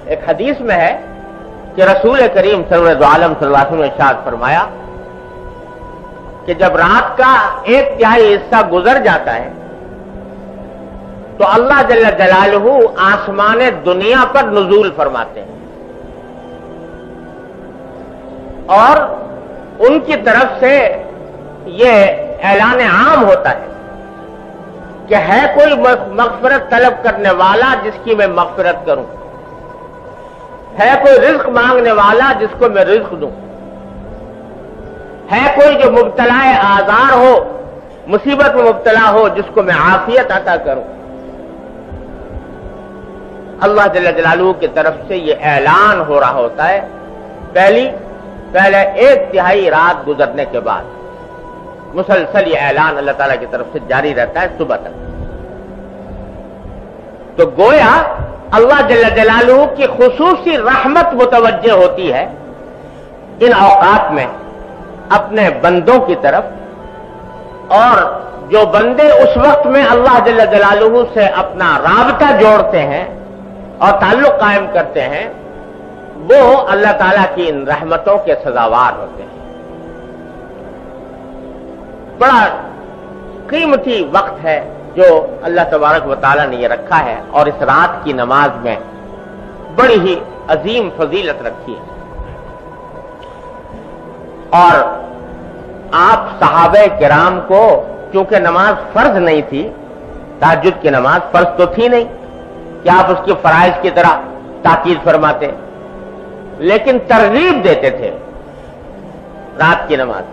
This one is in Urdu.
ایک حدیث میں ہے کہ رسول کریم سرور دو عالم صلی اللہ علیہ وسلم نے ارشاد فرمایا کہ جب رات کا 1/3 حصہ گزر جاتا ہے تو اللہ جل جلالہ آسمان دنیا پر نزول فرماتے ہیں اور ان کی طرف سے یہ اعلان عام ہوتا ہے کہ ہے کوئی مغفرت طلب کرنے والا جس کی میں مغفرت کروں، ہے کوئی رزق مانگنے والا جس کو میں رزق دوں، ہے کوئی جو مبتلا آزار ہو، مصیبت میں مبتلا ہو، جس کو میں عافیت عطا کروں۔ اللہ جل جلالہ کی طرف سے یہ اعلان ہو رہا ہوتا ہے پہلے 1/3 رات گزرنے کے بعد مسلسل یہ اعلان اللہ تعالیٰ کی طرف سے جاری رہتا ہے صبح تک۔ تو گویا اللہ جل جلالہ کی خصوصی رحمت متوجہ ہوتی ہے ان اوقات میں اپنے بندوں کی طرف، اور جو بندے اس وقت میں اللہ جل جلالہ سے اپنا رابطہ جوڑتے ہیں اور تعلق قائم کرتے ہیں وہ اللہ تعالیٰ کی ان رحمتوں کے سزاوار ہوتے ہیں۔ بڑا قیمتی وقت ہے جو اللہ تبارک و تعالیٰ نے یہ رکھا ہے، اور اس رات کی نماز میں بڑی ہی عظیم فضیلت رکھی ہے۔ اور آپ صحابہ کرام کو چونکہ نماز فرض نہیں تھی، تہجد کی نماز فرض تو تھی نہیں کہ آپ اس کی فرائض کی طرح تاکید فرماتے، لیکن ترغیب دیتے تھے رات کی نماز۔